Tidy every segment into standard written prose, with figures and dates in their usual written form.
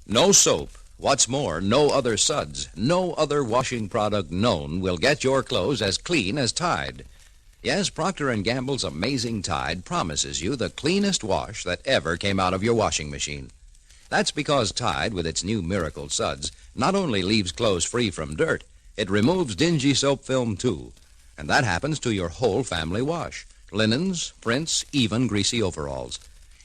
No soap. What's more, no other suds, no other washing product known will get your clothes as clean as Tide. Yes, Procter & Gamble's amazing Tide promises you the cleanest wash that ever came out of your washing machine. That's because Tide, with its new miracle suds, not only leaves clothes free from dirt, it removes dingy soap film, too. And that happens to your whole family wash. Linens, prints, even greasy overalls.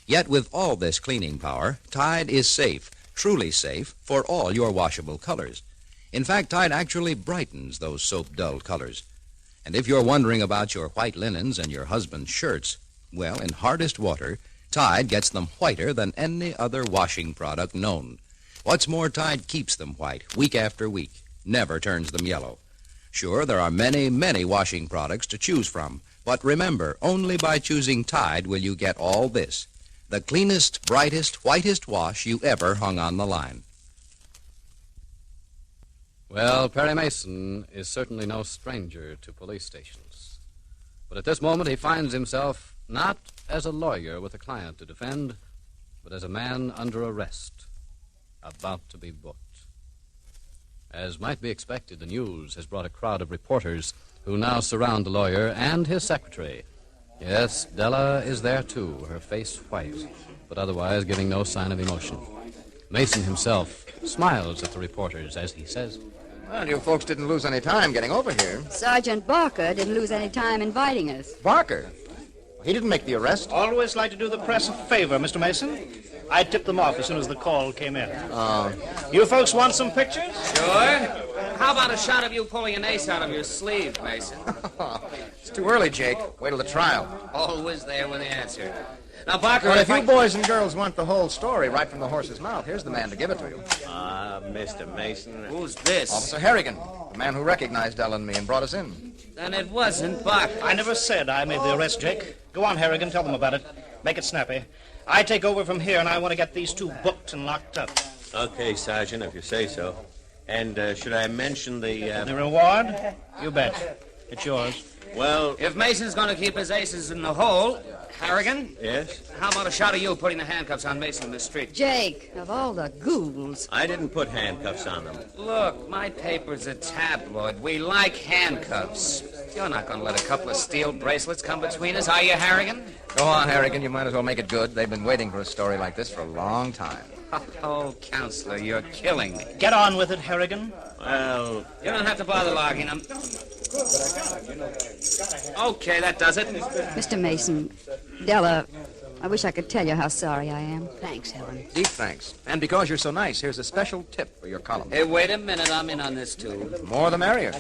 Yet with all this cleaning power, Tide is safe, truly safe, for all your washable colors. In fact, Tide actually brightens those soap-dull colors. And if you're wondering about your white linens and your husband's shirts, well, in hardest water, Tide gets them whiter than any other washing product known. What's more, Tide keeps them white week after week, never turns them yellow. Sure, there are many, many washing products to choose from, but remember, only by choosing Tide will you get all this. The cleanest, brightest, whitest wash you ever hung on the line. Well, Perry Mason is certainly no stranger to police stations. But at this moment he finds himself not as a lawyer with a client to defend, but as a man under arrest, about to be booked. As might be expected, the news has brought a crowd of reporters who now surround the lawyer and his secretary. Yes, Della is there, too, her face white, but otherwise giving no sign of emotion. Mason himself smiles at the reporters as he says, "Well, you folks didn't lose any time getting over here." Sergeant Barker didn't lose any time inviting us. Barker? He didn't make the arrest. Always like to do the press a favor, Mr. Mason. I tipped them off as soon as the call came in. You folks want some pictures? Sure. How about a shot of you pulling an ace out of your sleeve, Mason? It's too early, Jake. Wait till the trial. Always there with the answer. Now, Barker, Well, if you boys and girls want the whole story right from the horse's mouth, here's the man to give it to you. Mr. Mason. Who's this? Officer Harrigan, the man who recognized Della and me and brought us in. Then it wasn't Barker. I never said I made the arrest, Jake. Go on, Harrigan, tell them about it. Make it snappy. I take over from here, and I want to get these two booked and locked up. Okay, Sergeant, if you say so. And should I mention the reward? You bet. It's yours. Well, if Mason's going to keep his aces in the hole, Harrigan? Yes? How about a shot of you putting the handcuffs on Mason in the street? Jake, of all the ghouls. I didn't put handcuffs on them. Look, my paper's a tabloid. We like handcuffs. You're not going to let a couple of steel bracelets come between us, are you, Harrigan? Go on, Harrigan. You might as well make it good. They've been waiting for a story like this for a long time. Oh, Counselor, you're killing me. Get on with it, Harrigan. Well, you don't have to bother logging them. Okay, that does it. Mr. Mason, Della, I wish I could tell you how sorry I am. Thanks, Helen. Deep thanks. And because you're so nice, here's a special tip for your column. Hey, wait a minute. I'm in on this, too. More the merrier.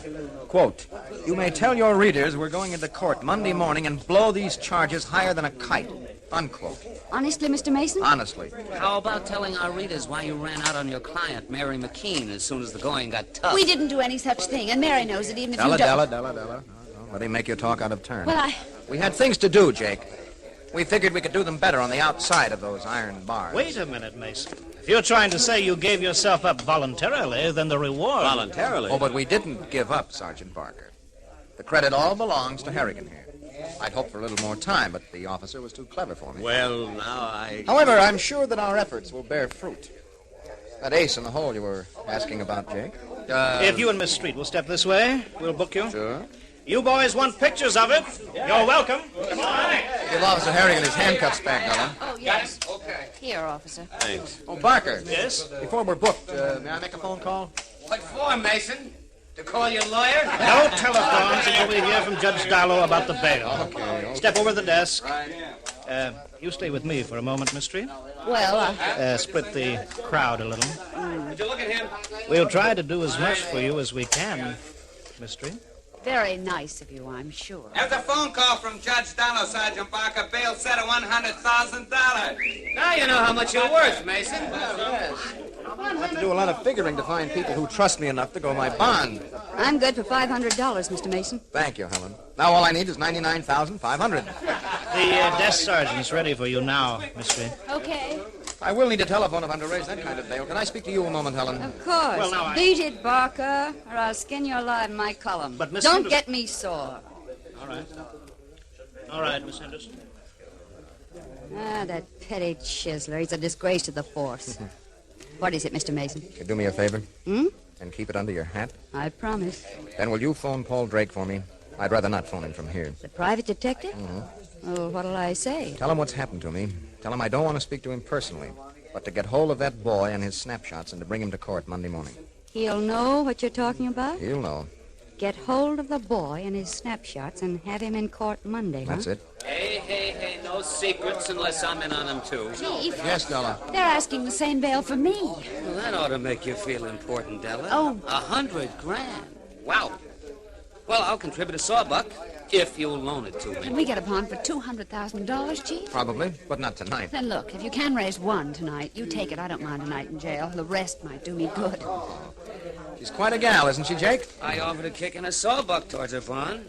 Quote, "You may tell your readers we're going into court Monday morning and blow these charges higher than a kite." Unquote. Honestly, Mr. Mason? Honestly. How about telling our readers why you ran out on your client, Mary McKean, as soon as the going got tough? We didn't do any such thing, and Mary knows it, even if Della, you don't. Della. No, let him make you talk out of turn. Well, We had things to do, Jake. We figured we could do them better on the outside of those iron bars. Wait a minute, Mason. If you're trying to say you gave yourself up voluntarily, then the reward... Voluntarily? Oh, but we didn't give up, Sergeant Barker. The credit all belongs to Harrigan here. I'd hoped for a little more time, but the officer was too clever for me. Well, now However, I'm sure that our efforts will bear fruit. That ace in the hole you were asking about, Jake. If you and Miss Street will step this way, we'll book you. Sure. You boys want pictures of it? You're welcome. Give Officer Harrigan his handcuffs back, Ellen. Oh, yes. Okay. Here, officer. Thanks. Oh, Barker. Yes? Before we're booked, may I make a phone call? What for, Mason? To call your lawyer? No telephones until we hear from Judge Darlow about the bail. Okay. Step over to the desk. You stay with me for a moment, Miss Street. Well, Split the crowd a little. Would you look at him? We'll try to do as much for you as we can, Miss Street. very nice of you, I'm sure. There's a phone call from Judge Darlow, Sergeant Barker. Bail set at $100,000. Now you know how much you're worth, Mason. I have to do a lot of figuring to find people who trust me enough to go my bond. I'm good for $500, Mr. Mason. Thank you, Helen. Now all I need is $99,500. The desk sergeant's ready for you now, Miss Street. Okay. I will need a telephone if I'm to raise that kind of bail. Can I speak to you a moment, Helen? Of course. Well, now Beat it, Barker, or I'll skin you alive in my column. But, Miss Don't Henderson... get me sore. All right, Miss Henderson. Ah, that petty chiseler. He's a disgrace to the force. What is it, Mr. Mason? You do me a favor? Hmm? And keep it under your hat? I promise. Then will you phone Paul Drake for me? I'd rather not phone him from here. The private detective? Mm-hmm. Oh, what'll I say? Tell him what's happened to me. Tell him I don't want to speak to him personally, but to get hold of that boy and his snapshots and to bring him to court Monday morning. He'll know what you're talking about? He'll know. Get hold of the boy and his snapshots and have him in court Monday, That's it. Hey, no secrets unless I'm in on them, too. Chief. Yes, Della. They're asking the same bail for me. Well, that ought to make you feel important, Della. Oh. $100,000. Wow. Well, I'll contribute a sawbuck if you'll loan it to Can me. we get a bond for $200,000, Chief? Probably, but not tonight. Then look, if you can raise one tonight, you take it. I don't mind a night in jail. The rest might do me good. She's quite a gal, isn't she, Jake? I offered a kick and a sawbuck towards her bond.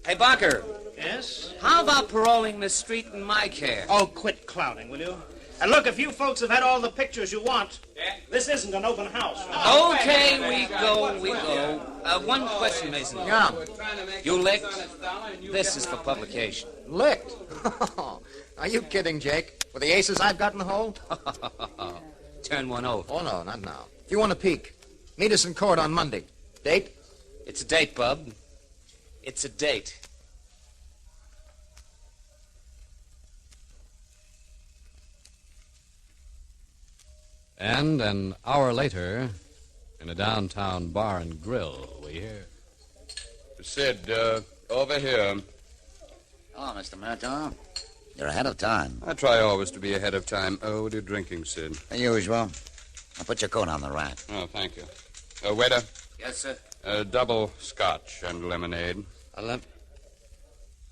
Hey, Barker, Yes? how about paroling Miss Street in my care? Oh, quit clowning, will you? And look, if you folks have had all the pictures you want, this isn't an open house. Okay, we go. One question, Mason. Yeah. You licked? This is for publication. Licked? Are you kidding, Jake? With the aces I've got in the hole? Turn one over. Oh, no, not now. If you want to peek, meet us in court on Monday. Date? It's a date, bub. It's a date. And an hour later, in a downtown bar and grill, we hear... Sid, over here. Hello, Mr. Murtaugh. You're ahead of time. I try always to be ahead of time. Oh, what are you drinking, Sid? The usual. I'll put your coat on the rack. Oh, thank you. Waiter, Yes, sir. double scotch and lemonade. A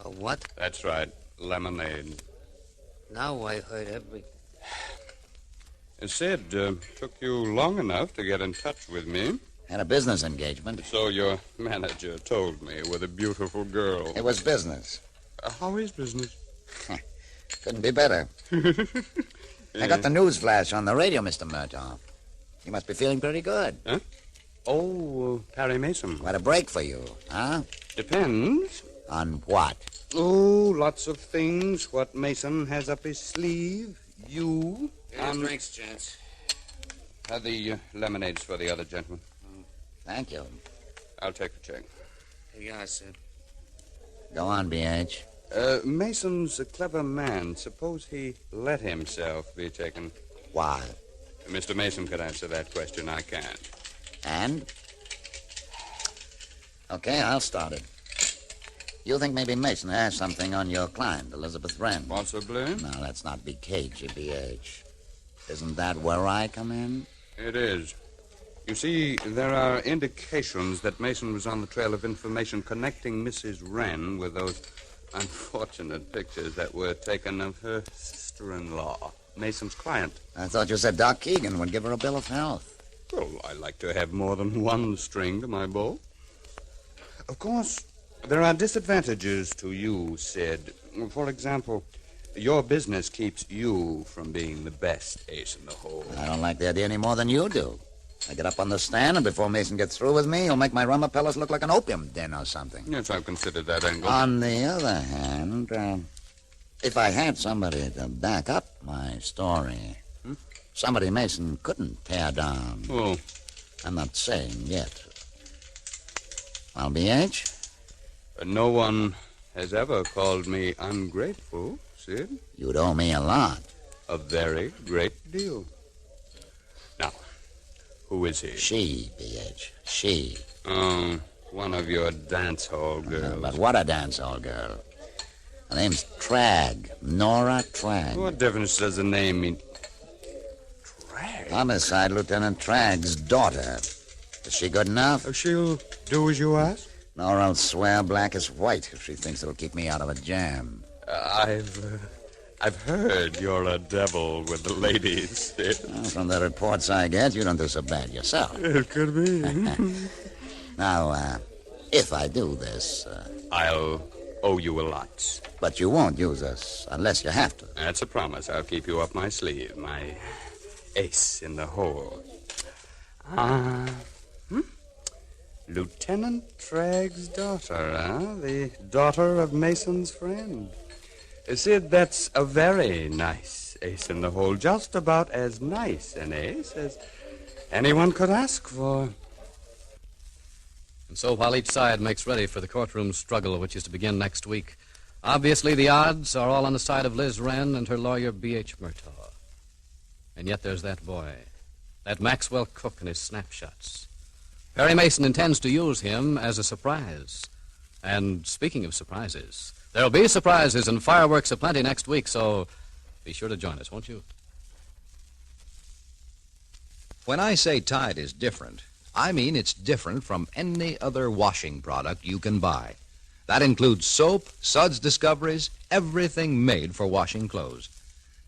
what? That's right, lemonade. Now I heard every... Sid, took you long enough to get in touch with me. Had a business engagement. So your manager told me, with a beautiful girl. It was business. How is business? Couldn't be better. I got the news flash on the radio, Mr. Murtaugh. You must be feeling pretty good. Huh? Oh, Perry Mason. What a break for you, huh? Depends. On what? Oh, lots of things. What Mason has up his sleeve. You. Here's drinks, gents. Have the lemonades for the other gentleman. Thank you. I'll take the check. Here you are, sir. Go on, B.H. Mason's a clever man. Suppose he let himself be taken. Why? Mr. Mason could answer that question. I can't. And? Okay, I'll start it. You think maybe Mason has something on your client, Elizabeth Wren? Possibly. No, let's not be cagey, B.H. Isn't that where I come in? It is. You see, there are indications that Mason was on the trail of information connecting Mrs. Wren with those unfortunate pictures that were taken of her sister-in-law, Mason's client. I thought you said Doc Keegan would give her a bill of health. Well, I like to have more than one string to my bow. Of course, there are disadvantages to you, Sid. For example, your business keeps you from being the best ace in the hole. I don't like the idea any more than you do. I get up on the stand, and before Mason gets through with me, he'll make my rummer palace look like an opium den or something. Yes, I've considered that angle. On the other hand, if I had somebody to back up my story, somebody Mason couldn't tear down. Oh. I'm not saying yet. Well, B.H.? No one has ever called me ungrateful, Sid. You'd owe me a lot. A very great deal. Now, who is he? She, B.H. She. Oh, one of your dance hall girls. But what a dance hall girl. Her name's Tragg. Nora Tragg. What difference does the name mean? Tragg? Homicide Lieutenant Tragg's daughter. Is she good enough? She'll do as you ask. Nora'll swear black as white if she thinks it'll keep me out of a jam. I've heard you're a devil with the ladies. Well, from the reports I get, you don't do so bad yourself. It could be. Now, if I do this... I'll owe you a lot. But you won't use us unless you have to. That's a promise. I'll keep you up my sleeve. My ace in the hole. Lieutenant Tragg's daughter, huh? The daughter of Mason's friend. Sid, that's a very nice ace in the hole. Just about as nice an ace as anyone could ask for. And so while each side makes ready for the courtroom struggle, which is to begin next week, obviously the odds are all on the side of Liz Wren and her lawyer, B.H. Murtaugh. And yet there's that boy, that Maxwell Cook and his snapshots. Perry Mason intends to use him as a surprise. And speaking of surprises, there'll be surprises and fireworks aplenty next week, so be sure to join us, won't you? When I say Tide is different, I mean it's different from any other washing product you can buy. That includes soap, suds discoveries, everything made for washing clothes.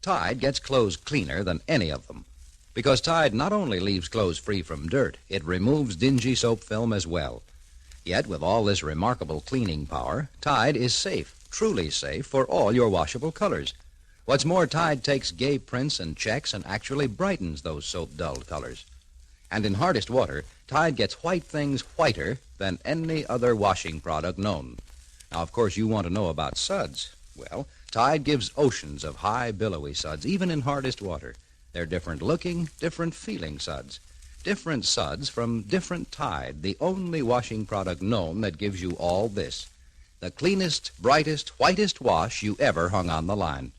Tide gets clothes cleaner than any of them, because Tide not only leaves clothes free from dirt, it removes dingy soap film as well. Yet with all this remarkable cleaning power, Tide is safe, truly safe for all your washable colors. What's more, Tide takes gay prints and checks and actually brightens those soap-dulled colors. And in hardest water, Tide gets white things whiter than any other washing product known. Now, of course, you want to know about suds. Well, Tide gives oceans of high, billowy suds, even in hardest water. They're different-looking, different-feeling suds. Different suds from different Tide, the only washing product known that gives you all this. The cleanest, brightest, whitest wash you ever hung on the line.